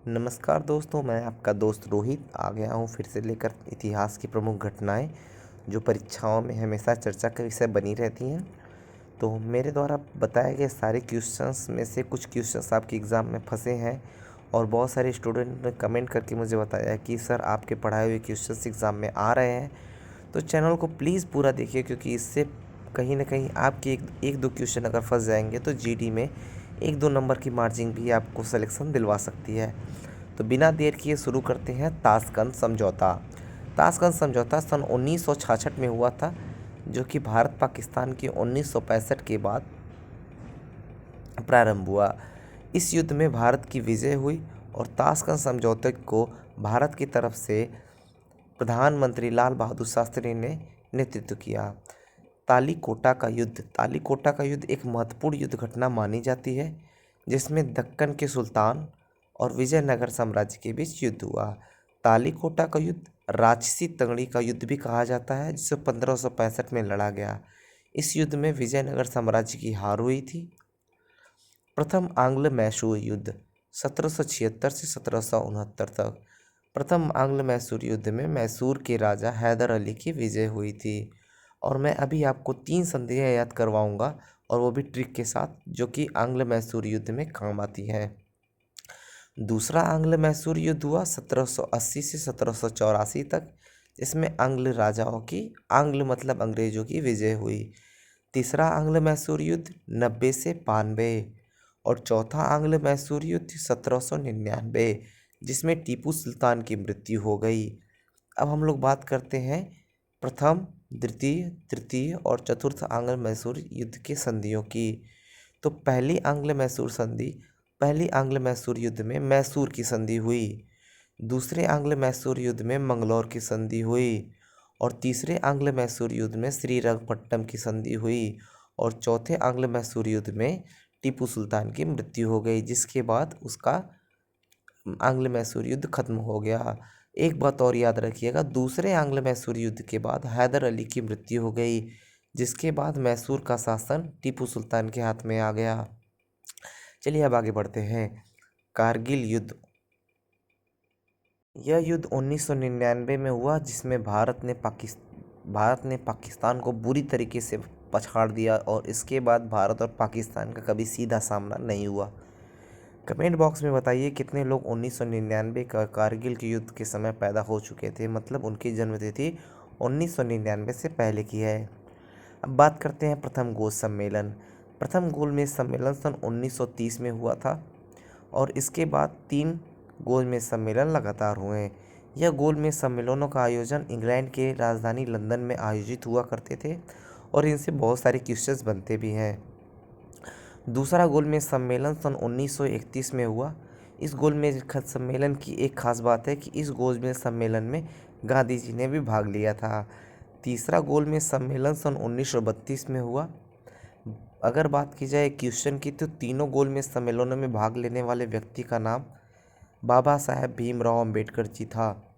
नमस्कार दोस्तों, मैं आपका दोस्त रोहित आ गया हूँ फिर से लेकर इतिहास की प्रमुख घटनाएं जो परीक्षाओं में हमेशा चर्चा का विषय बनी रहती हैं। तो मेरे द्वारा बताए गए सारे क्वेश्चंस में से कुछ क्वेश्चंस आपके एग्ज़ाम में फंसे हैं और बहुत सारे स्टूडेंट ने कमेंट करके मुझे बताया कि सर आपके पढ़ाए हुए क्वेश्चंस एग्ज़ाम में आ रहे हैं। तो चैनल को प्लीज़ पूरा देखिए, क्योंकि इससे कहीं ना कहीं आपके एक दो क्वेश्चन अगर फंस जाएंगे तो जीडी में 1-2 नंबर की मार्जिन भी आपको सिलेक्शन दिलवा सकती है। तो बिना देर किए शुरू करते हैं। ताशकंद समझौता। ताशकंद समझौता सन 1966 में हुआ था, जो कि भारत पाकिस्तान की 1965 के बाद प्रारंभ हुआ। इस युद्ध में भारत की विजय हुई और ताशकंद समझौते को भारत की तरफ से प्रधानमंत्री लाल बहादुर शास्त्री ने नेतृत्व किया। तालीकोटा का युद्ध एक महत्वपूर्ण युद्ध घटना मानी जाती है, जिसमें दक्कन के सुल्तान और विजयनगर साम्राज्य के बीच युद्ध हुआ। तालीकोटा का युद्ध राजसी तंगड़ी का युद्ध भी कहा जाता है, जिसे 1565 में लड़ा गया। इस युद्ध में विजयनगर साम्राज्य की हार हुई थी। प्रथम आंग्ल मैसूर युद्ध 1776 से 1769 तक। प्रथम आंग्ल मैसूर युद्ध में मैसूर के राजा हैदर अली की विजय हुई थी। और मैं अभी आपको 3 संधियाँ याद करवाऊंगा, और वो भी ट्रिक के साथ, जो कि आंग्ल मैसूर युद्ध में काम आती हैं। दूसरा आंग्ल मैसूर युद्ध हुआ 1780 से 1784 तक, जिसमें आंग्ल राजाओं की, आंग्ल मतलब अंग्रेजों की, विजय हुई। तीसरा आंग्ल मैसूर युद्ध 90 से 92 और चौथा आंग्ल मैसूर युद्ध 1799, जिसमें टीपू सुल्तान की मृत्यु हो गई। अब हम लोग बात करते हैं प्रथम, द्वितीय, तृतीय और चतुर्थ आंग्ल मैसूर युद्ध के संधियों की। तो पहली आंग्ल मैसूर युद्ध में मैसूर की संधि हुई। दूसरे आंग्ल मैसूर युद्ध में मंगलौर की संधि हुई और तीसरे आंग्ल मैसूर युद्ध में श्रीरंगपट्टनम की संधि हुई और चौथे आंग्ल मैसूर युद्ध में टीपू सुल्तान की मृत्यु हो गई, जिसके बाद उसका आंग्ल मैसूर युद्ध खत्म हो गया। एक बात और याद रखिएगा, दूसरे आंग्ल मैसूर युद्ध के बाद हैदर अली की मृत्यु हो गई, जिसके बाद मैसूर का शासन टीपू सुल्तान के हाथ में आ गया। चलिए अब आगे बढ़ते हैं। कारगिल युद्ध। यह युद्ध 1999 में हुआ, जिसमें भारत ने पाकिस्तान को बुरी तरीके से पछाड़ दिया और इसके बाद भारत और पाकिस्तान का कभी सीधा सामना नहीं हुआ। कमेंट बॉक्स में बताइए कितने लोग 1999 का कारगिल के युद्ध के समय पैदा हो चुके थे, मतलब उनकी जन्मतिथि 1999 से पहले की है। अब बात करते हैं प्रथम गोल सम्मेलन। प्रथम गोलमेज सम्मेलन सन 1930 में हुआ था और इसके बाद 3 गोलमेज सम्मेलन लगातार हुए। यह गोलमेज सम्मेलनों का आयोजन इंग्लैंड के राजधानी लंदन में आयोजित हुआ करते थे और इनसे बहुत सारे क्वेश्चंस बनते भी हैं। दूसरा गोलमेज सम्मेलन सन 1931 में हुआ। इस गोलमेज सम्मेलन की एक खास बात है कि इस गोलमेज सम्मेलन में गांधी जी ने भी भाग लिया था। तीसरा गोलमेज सम्मेलन सन 1932 में हुआ। अगर बात की जाए क्वेश्चन की, तो तीनों गोलमेज सम्मेलनों में भाग लेने वाले व्यक्ति का नाम बाबा साहेब भीमराव अंबेडकर जी था।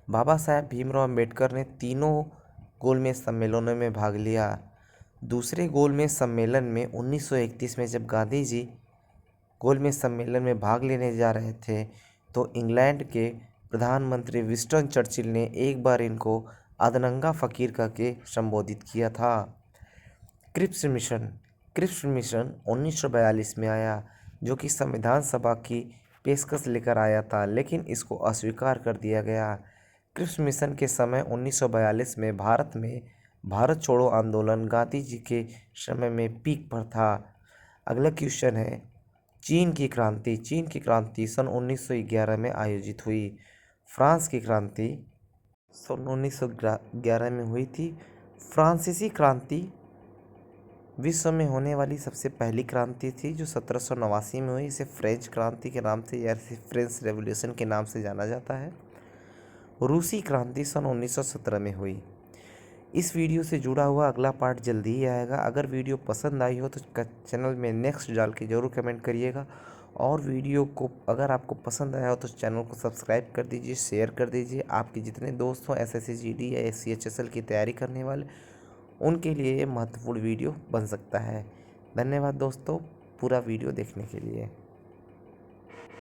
बाबा साहेब भीमराव अंबेडकर ने तीनों गोलमेज सम्मेलनों में भाग लिया। दूसरे गोलमेज सम्मेलन में 1931 में जब गांधी जी गोलमेज सम्मेलन में भाग लेने जा रहे थे, तो इंग्लैंड के प्रधानमंत्री विंस्टन चर्चिल ने एक बार इनको अधनंगा फ़कीर करके संबोधित किया था। क्रिप्स मिशन 1942 में आया, जो कि संविधान सभा की पेशकश लेकर आया था, लेकिन इसको अस्वीकार कर दिया गया। क्रिप्स मिशन के समय 1942 में भारत छोड़ो आंदोलन गांधी जी के समय में पीक पर था। अगला क्वेश्चन है चीन की क्रांति सन 1911 में आयोजित हुई। फ्रांस की क्रांति सन 1911 में हुई थी। फ्रांसीसी क्रांति विश्व में होने वाली सबसे पहली क्रांति थी, जो 1789 में हुई। इसे फ्रेंच क्रांति के नाम से या फ्रेंच रेवोल्यूशन के नाम से जाना जाता है। रूसी क्रांति सन 1917 में हुई। इस वीडियो से जुड़ा हुआ अगला पार्ट जल्दी ही आएगा। अगर वीडियो पसंद आई हो तो चैनल में नेक्स्ट डाल के ज़रूर कमेंट करिएगा, और वीडियो को अगर आपको पसंद आया हो तो चैनल को सब्सक्राइब कर दीजिए, शेयर कर दीजिए। आपके जितने दोस्त हों एसएससी जीडी या सीएचएसएल की तैयारी करने वाले, उनके लिए ये महत्वपूर्ण वीडियो बन सकता है। धन्यवाद दोस्तों पूरा वीडियो देखने के लिए।